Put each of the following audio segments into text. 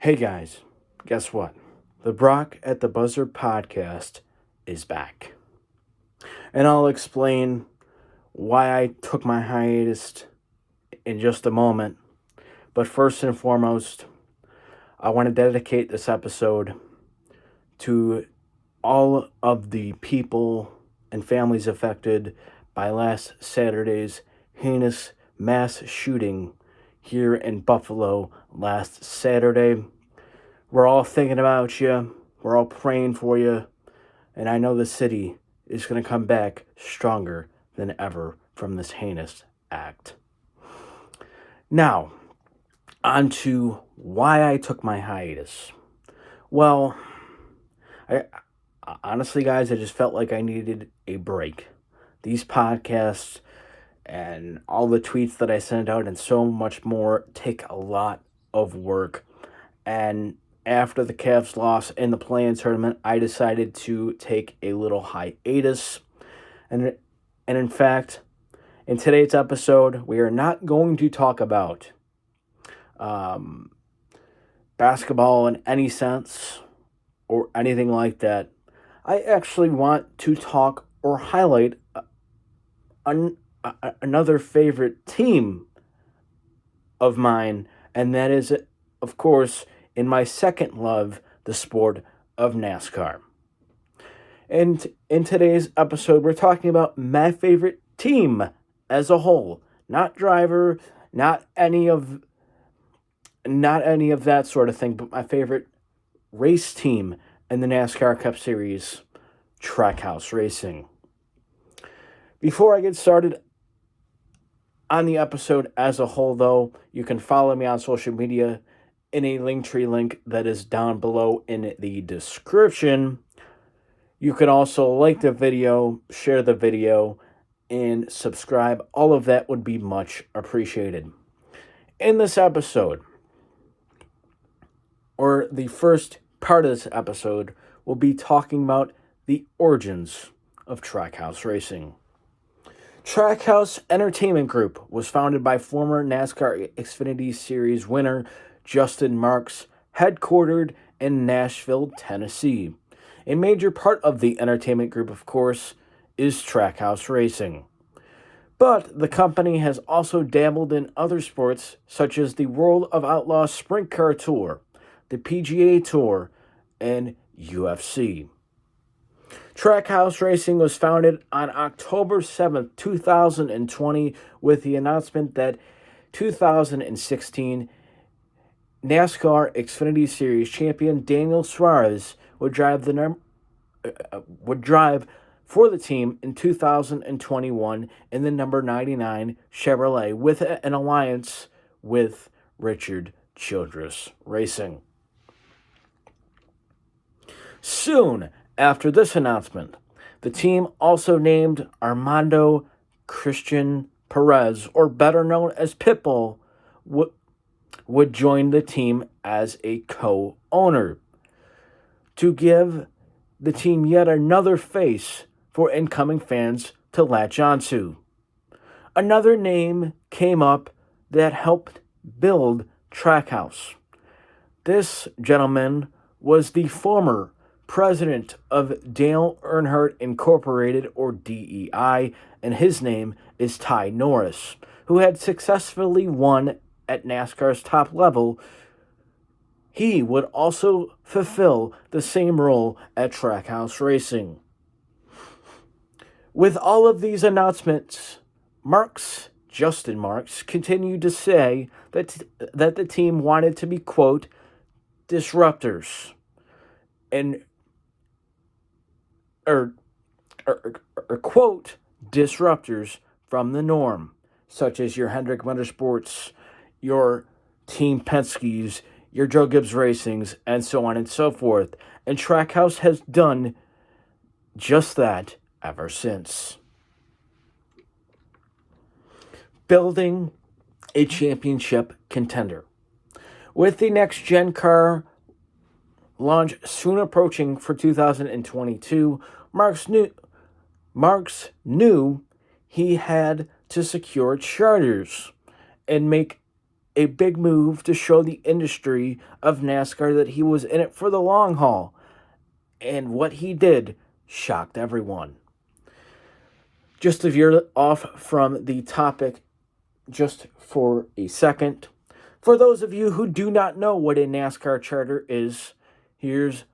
Hey guys, guess what? The Brock at the Buzzer podcast is back. And I'll explain why I took my hiatus in just a moment. But first and foremost, I want to dedicate this episode to all of the people and families affected by last Saturday's heinous mass shooting here in Buffalo last Saturday. We're all thinking about you. We're all praying for you. And I know the city is going to come back stronger than ever from this heinous act. Now, on to why I took my hiatus. Well, I honestly, guys, I just felt like I needed a break. These podcasts and all the tweets that I send out and so much more take a lot of work. And after the Cavs loss in the play-in tournament, I decided to take a little hiatus. And in fact, in today's episode, we are not going to talk about basketball in any sense or anything like that. I actually want to talk or highlight another favorite team of mine, and that is, of course, in my second love, the sport of NASCAR. And in today's episode, we're talking about my favorite team as a whole, not driver, not any of that sort of thing, but my favorite race team in the NASCAR Cup Series, Trackhouse Racing. Before I get started on the episode as a whole, though, you can follow me on social media in a Linktree link that is down below in the description. You can also like the video, share the video, and subscribe. All of that would be much appreciated. In this episode, or the first part of this episode, we'll be talking about the origins of Trackhouse Racing. Trackhouse Entertainment Group was founded by former NASCAR Xfinity Series winner Justin Marks, headquartered in Nashville, Tennessee. A major part of the entertainment group, of course, is Trackhouse Racing. But the company has also dabbled in other sports such as the World of Outlaws Sprint Car Tour, the PGA Tour, and UFC. Trackhouse Racing was founded on October 7th, 2020, with the announcement that 2016 NASCAR Xfinity Series champion Daniel Suarez would drive for the team in 2021 in the number 99 Chevrolet with an alliance with Richard Childress Racing. Soon after this announcement, the team also named Armando Christian Perez, or better known as Pitbull, would join the team as a co-owner to give the team yet another face for incoming fans to latch onto. Another name came up that helped build Trackhouse. This gentleman was the former president of Dale Earnhardt Incorporated, or DEI, and his name is Ty Norris, who had successfully won at NASCAR's top level. He would also fulfill the same role at Trackhouse Racing. With all of these announcements, Justin Marks, continued to say that the team wanted to be, quote, disruptors, and or quote, disruptors from the norm, such as your Hendrick Motorsports, your Team Penske's, your Joe Gibbs Racings, and so on and so forth. And Trackhouse has done just that ever since. Building a championship contender. With the next-gen car launch soon approaching for 2022, Marks knew he had to secure charters and make a big move to show the industry of NASCAR that he was in it for the long haul. And what he did shocked everyone. Just to veer off from the topic just for a second, for those of you who do not know what a NASCAR charter is, here's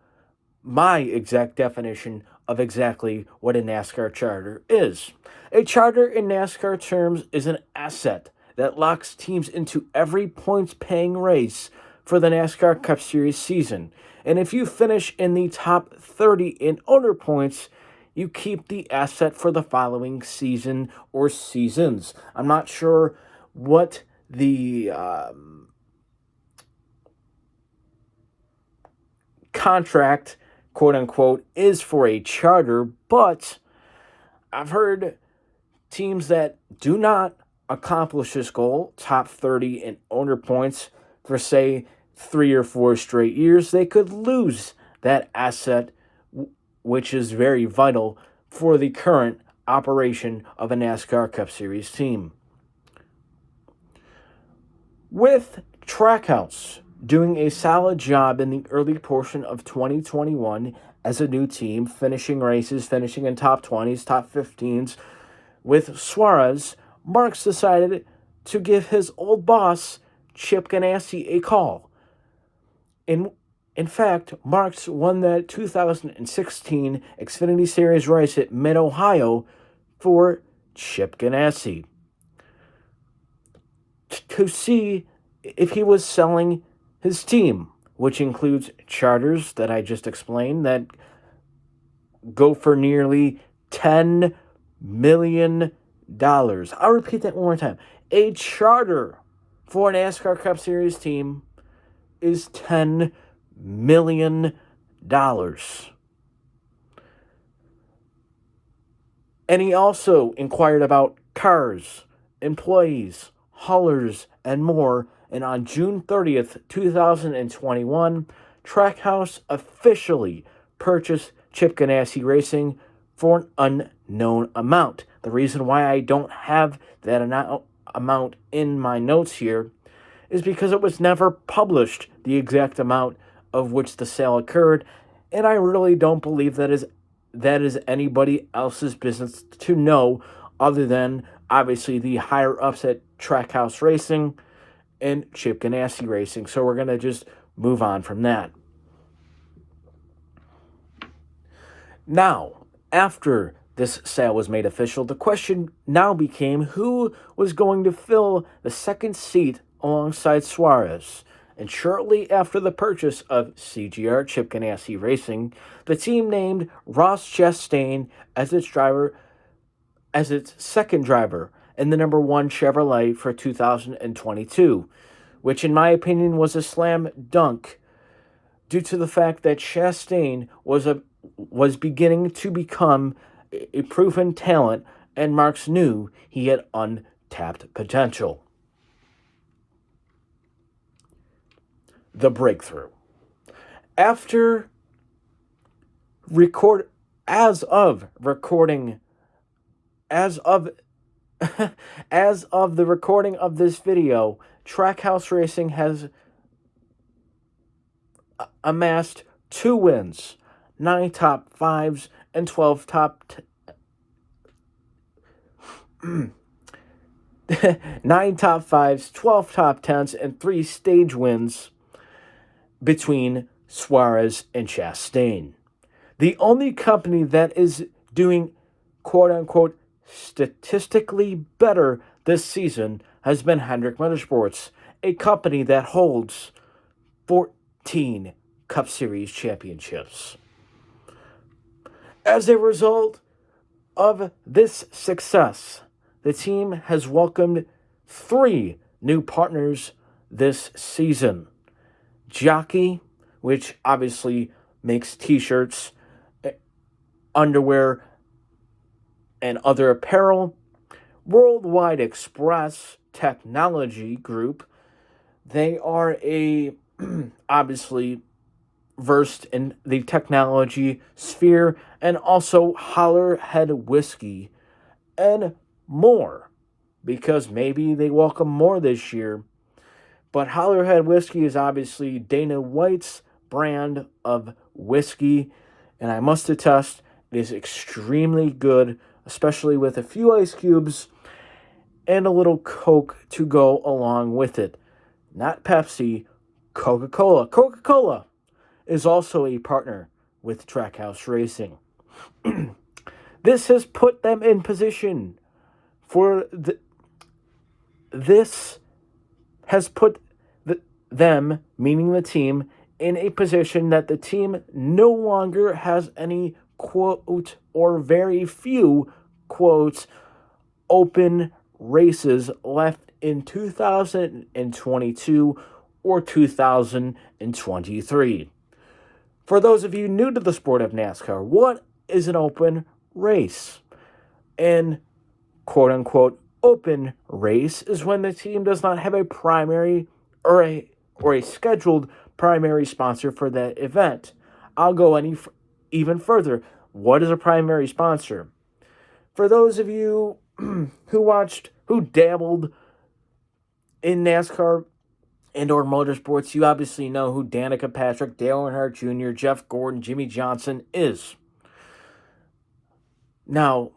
my exact definition of exactly what a NASCAR charter is. A charter in NASCAR terms is an asset that locks teams into every points-paying race for the NASCAR Cup Series season. And if you finish in the top 30 in owner points, you keep the asset for the following season or seasons. I'm not sure what the contract, quote unquote, is for a charter, but I've heard teams that do not accomplish this goal, top 30 in owner points, for say 3 or 4 straight years, they could lose that asset, which is very vital for the current operation of a NASCAR Cup Series team. With Trackhouse doing a solid job in the early portion of 2021 as a new team, finishing races, finishing in top 20s, top 15s, with Suarez, Marks decided to give his old boss, Chip Ganassi, a call. In fact, Marks won that 2016 Xfinity Series race at Mid-Ohio for Chip Ganassi to see if he was selling his team, which includes charters that I just explained that go for nearly $10 million. I'll repeat that one more time. A charter for an NASCAR Cup Series team is $10 million. And he also inquired about cars, employees, haulers, and more. And on June 30th, 2021, Trackhouse officially purchased Chip Ganassi Racing for an unknown amount. The reason why I don't have that amount in my notes here is because it was never published, the exact amount of which the sale occurred, and I really don't believe that is anybody else's business to know, other than obviously the higher ups at Trackhouse Racing and Chip Ganassi Racing. So we're gonna just move on from that. Now, after this sale was made official, the question now became who was going to fill the second seat alongside Suarez. And shortly after the purchase of CGR, Chip Ganassi Racing, the team named Ross Chastain as its second driver in the number 1 Chevrolet for 2022, which in my opinion was a slam dunk due to the fact that Chastain was beginning to become a proven talent, and Marks knew he had untapped potential. The breakthrough. As of the recording of this video, Trackhouse Racing has amassed 2 wins, 9 top 5s, and 12 top 9 top 5s, 12 top 10s, and 3 stage wins between Suarez and Chastain. The only company that is doing quote-unquote statistically better this season has been Hendrick Motorsports, a company that holds 14 Cup Series championships. As a result of this success, the team has welcomed 3 new partners this season. Jockey, which obviously makes t-shirts, underwear, and other apparel. Worldwide Express Technology Group. They are obviously versed in the technology sphere, and also Hollerhead Whiskey and more, because maybe they welcome more this year. But Hollerhead whiskey is obviously Dana White's brand of whiskey, and I must attest, it is extremely good, especially with a few ice cubes and a little Coke to go along with it. Not Pepsi, Coca-Cola. Coca-Cola is also a partner with Trackhouse Racing. This has put them in position for this has put them, meaning the team, in a position that the team no longer has any quote or very few quotes open races left in 2022 or 2023. For those of you new to the sport of NASCAR, what is an open race? An quote-unquote open race is when the team does not have a primary or a scheduled primary sponsor for that event. I'll go even further. What is a primary sponsor? For those of you who dabbled in NASCAR and or motorsports, you obviously know who Danica Patrick, Dale Earnhardt Jr., Jeff Gordon, Jimmy Johnson is. Now,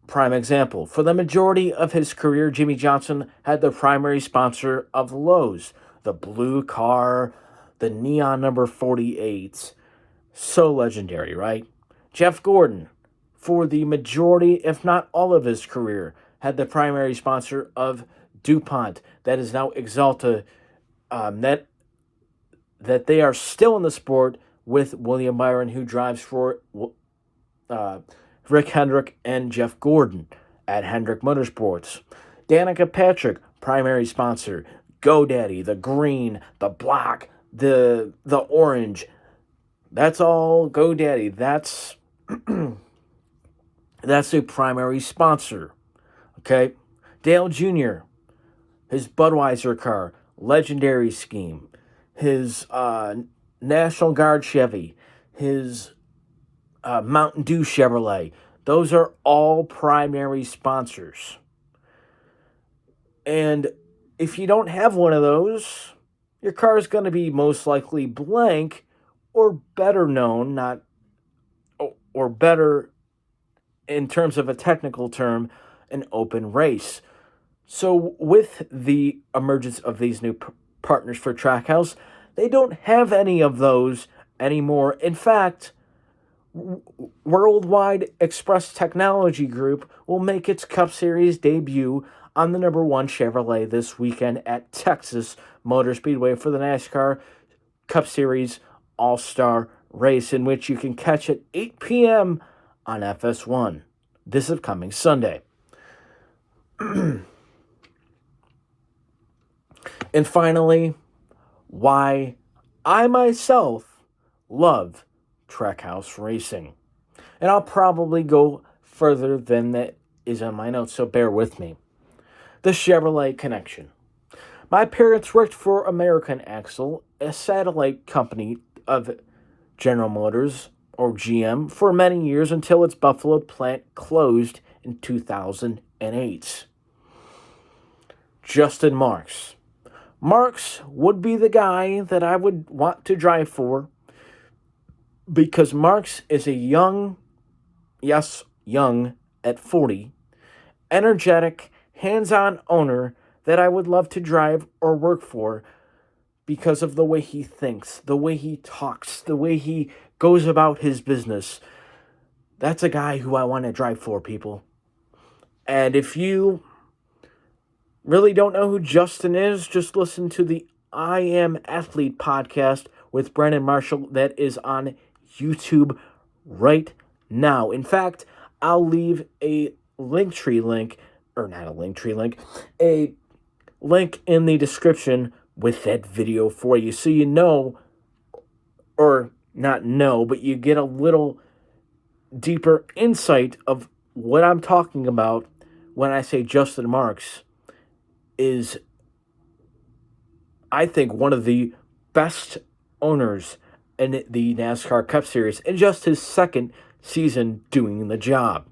prime example. For the majority of his career, Jimmy Johnson had the primary sponsor of Lowe's, the blue car, the neon number 48. So legendary, right? Jeff Gordon, for the majority, if not all of his career, had the primary sponsor of DuPont. That is now Exalta. That they are still in the sport with William Byron, who drives for Rick Hendrick and Jeff Gordon at Hendrick Motorsports. Danica Patrick, primary sponsor. GoDaddy, the green, the black, the orange. That's all GoDaddy. That's a primary sponsor. Okay? Dale Jr., his Budweiser car, legendary scheme. His National Guard Chevy, his Mountain Dew Chevrolet. Those are all primary sponsors. And if you don't have one of those, your car is going to be most likely blank, or better known, or better in terms of a technical term, an open race. So with the emergence of these new partners for Trackhouse, they don't have any of those anymore. In fact, Worldwide Express Technology Group will make its Cup Series debut on the number 1 Chevrolet this weekend at Texas Motor Speedway for the NASCAR Cup Series All-Star Race, in which you can catch at 8 p.m. on FS1 this upcoming Sunday. And finally, why I myself love Trackhouse Racing. And I'll probably go further than that is on my notes, so bear with me. The Chevrolet connection. My parents worked for American Axle, a satellite company of General Motors, or GM, for many years until its Buffalo plant closed in 2008. Justin Marks. Marks would be the guy that I would want to drive for, because Marks is a young at 40, energetic, hands-on owner that I would love to drive or work for because of the way he thinks, the way he talks, the way he goes about his business. That's a guy who I want to drive for, people. And if you really don't know who Justin is, just listen to the I Am Athlete podcast with Brandon Marshall that is on YouTube right now. In fact, I'll leave a link in the description with that video for you, so you know, or not know, but you get a little deeper insight of what I'm talking about when I say Justin Marks is, I think, one of the best owners in the NASCAR Cup Series in just his second season doing the job.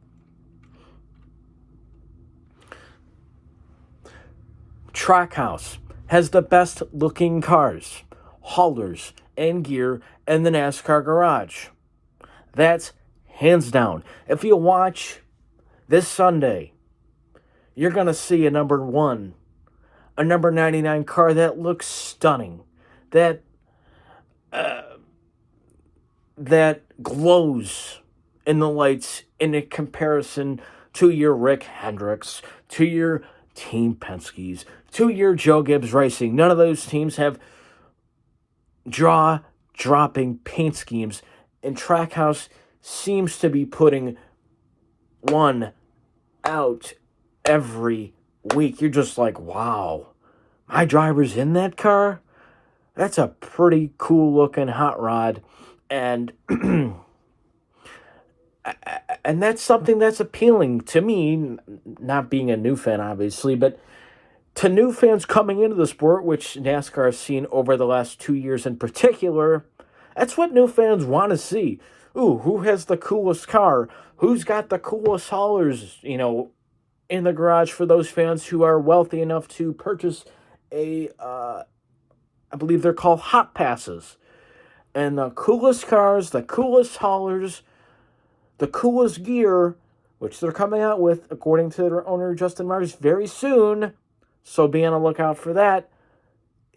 Trackhouse. has the best looking cars, haulers, and gear in the NASCAR garage. That's hands down. If you watch this Sunday, you're going to see a number 1, a number 99 car that looks stunning, that that glows in the lights in a comparison to your Rick Hendricks, to your Team Penske's, to your Joe Gibbs Racing. None of those teams have jaw-dropping paint schemes, and Trackhouse seems to be putting one out every week. You're just like, wow, my driver's in that car? That's a pretty cool-looking hot rod. And and that's something that's appealing to me, not being a new fan, obviously, but to new fans coming into the sport, which NASCAR has seen over the last 2 years in particular. That's what new fans want to see. Ooh, who has the coolest car? Who's got the coolest haulers, in the garage for those fans who are wealthy enough to purchase I believe they're called hot passes. And the coolest cars, the coolest haulers, the coolest gear, which they're coming out with, according to their owner, Justin Mars, very soon, so be on the lookout for that,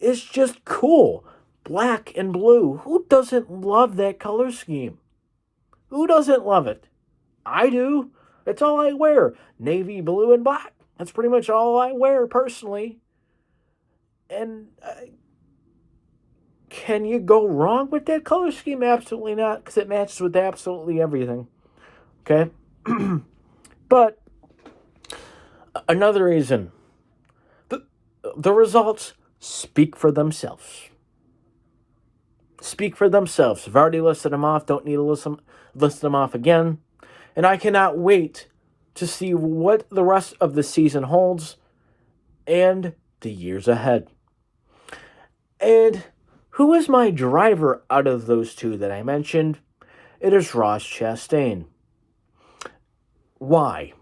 is just cool. Black and blue. Who doesn't love that color scheme? Who doesn't love it? I do. It's all I wear. Navy, blue, and black. That's pretty much all I wear personally. And can you go wrong with that color scheme? Absolutely not, because it matches with absolutely everything. Okay? But another reason, the results speak for themselves. Speak for themselves. I've already listed them off. Don't need to list them off again. And I cannot wait to see what the rest of the season holds and the years ahead. And who is my driver out of those two that I mentioned? It is Ross Chastain. Why?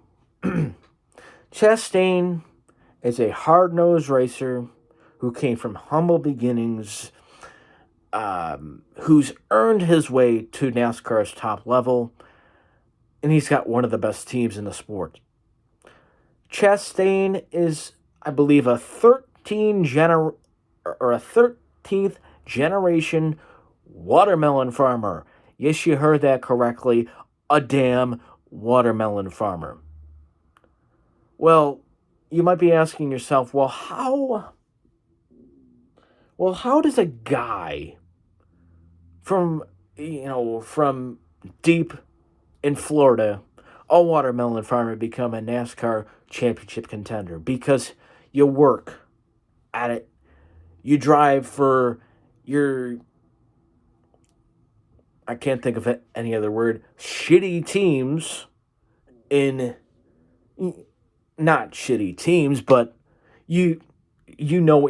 Chastain is a hard-nosed racer who came from humble beginnings, who's earned his way to NASCAR's top level, and he's got one of the best teams in the sport. Chastain is, I believe, a 13th generation watermelon farmer. Yes, you heard that correctly. A damn watermelon farmer. Well, you might be asking yourself, how does a guy from deep in Florida, a watermelon farmer, become a NASCAR championship contender? Because you work at it. You drive for your, I can't think of any other word, shitty teams not shitty teams, but you know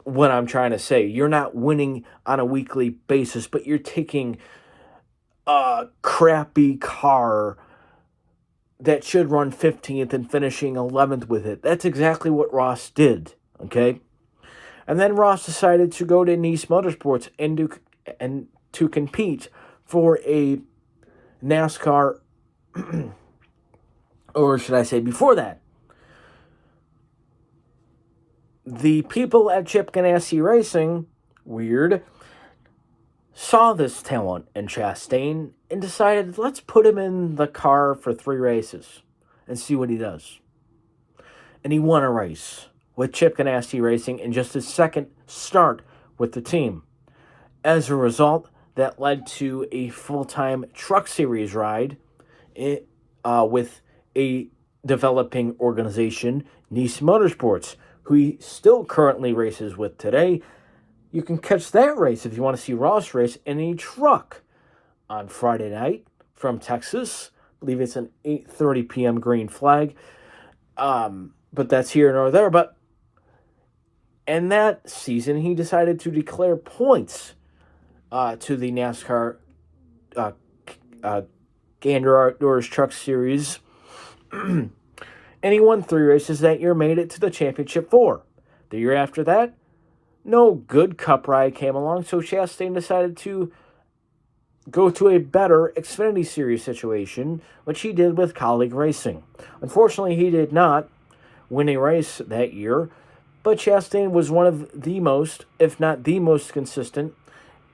what I'm trying to say. You're not winning on a weekly basis, but you're taking a crappy car that should run 15th and finishing 11th with it. That's exactly what Ross did, okay? And then Ross decided to go to Nice Motorsports and to compete for a NASCAR, or should I say before that, the people at Chip Ganassi Racing, weird, saw this talent in Chastain and decided, let's put him in the car for 3 races and see what he does. And he won a race with Chip Ganassi Racing in just his second start with the team. As a result, that led to a full-time Truck Series ride with a developing organization, Nice Motorsports, who he still currently races with today. You can catch that race if you want to see Ross race in a truck on Friday night from Texas. I believe it's an 8:30 p.m. green flag. But that's here nor there. But in that season, he decided to declare points to the NASCAR Gander Outdoors Truck Series. And he won 3 races that year, made it to the championship 4. The year after that, no good Cup ride came along, so Chastain decided to go to a better Xfinity Series situation, which he did with Colleague Racing. Unfortunately, he did not win a race that year, but Chastain was one of the most, if not the most consistent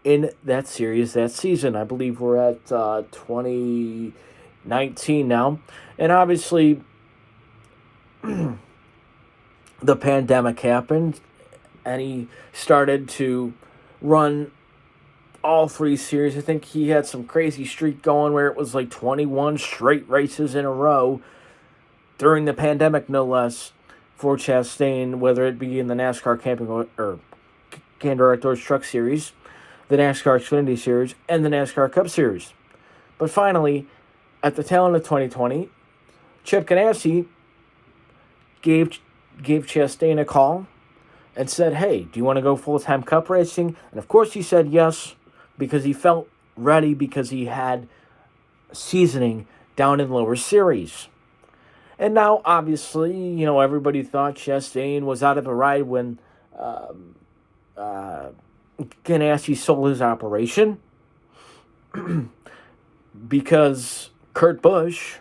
in that series that season. I believe we're at 2019 now. And obviously, the pandemic happened, and he started to run all three series. I think he had some crazy streak going where it was like 21 straight races in a row during the pandemic, no less, for Chastain, whether it be in the NASCAR Camping or Contender Outdoors Truck Series, the NASCAR Xfinity Series, and the NASCAR Cup Series. But finally, at the tail end of 2020, Chip Ganassi gave Chastain a call and said, hey, do you want to go full-time Cup racing? And of course he said yes, because he felt ready, because he had seasoning down in lower series. And now, obviously, everybody thought Chastain was out of a ride when Ganassi sold his operation, because Kurt Busch,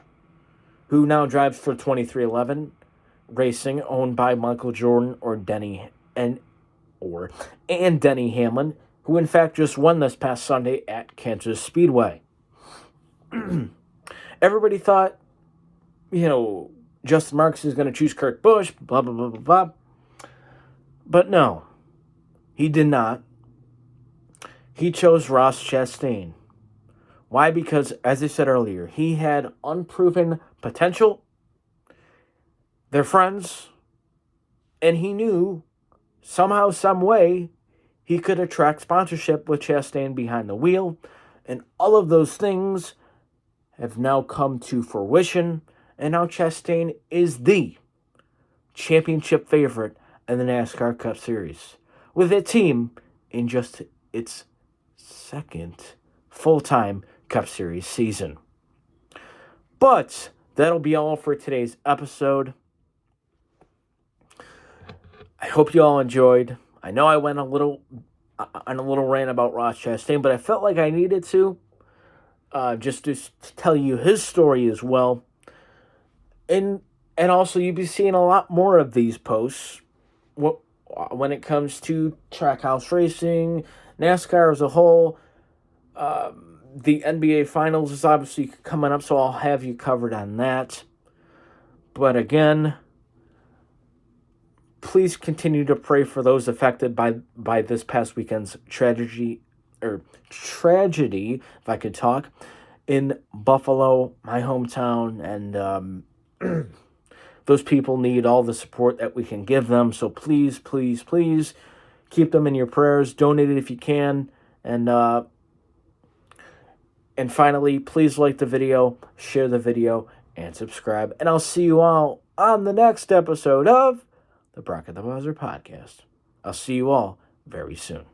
who now drives for 2311 Racing, owned by Michael Jordan or Denny Hamlin, who in fact just won this past Sunday at Kansas Speedway. Everybody thought, Justin Marks is going to choose Kurt Busch, blah, blah, blah, blah, blah. But no, he did not. He chose Ross Chastain. Why? Because, as I said earlier, he had unproven potential. They're friends. And he knew, somehow, some way, he could attract sponsorship with Chastain behind the wheel. And all of those things have now come to fruition. And now Chastain is the championship favorite in the NASCAR Cup Series, with a team in just its second full-time Cup Series season. But that'll be all for today's episode. I hope you all enjoyed. I know I went on a little rant about Ross Chastain, but I felt like I needed to, just to tell you his story as well. And also, you'll be seeing a lot more of these posts when it comes to Trackhouse Racing, NASCAR as a whole. The NBA Finals is obviously coming up, so I'll have you covered on that. But again, please continue to pray for those affected by this past weekend's tragedy, if I could talk, in Buffalo, my hometown, and those people need all the support that we can give them. So please, please, please keep them in your prayers. Donate it if you can. And finally, please like the video, share the video, and subscribe. And I'll see you all on the next episode of the Brock at the Buzzer podcast. I'll see you all very soon.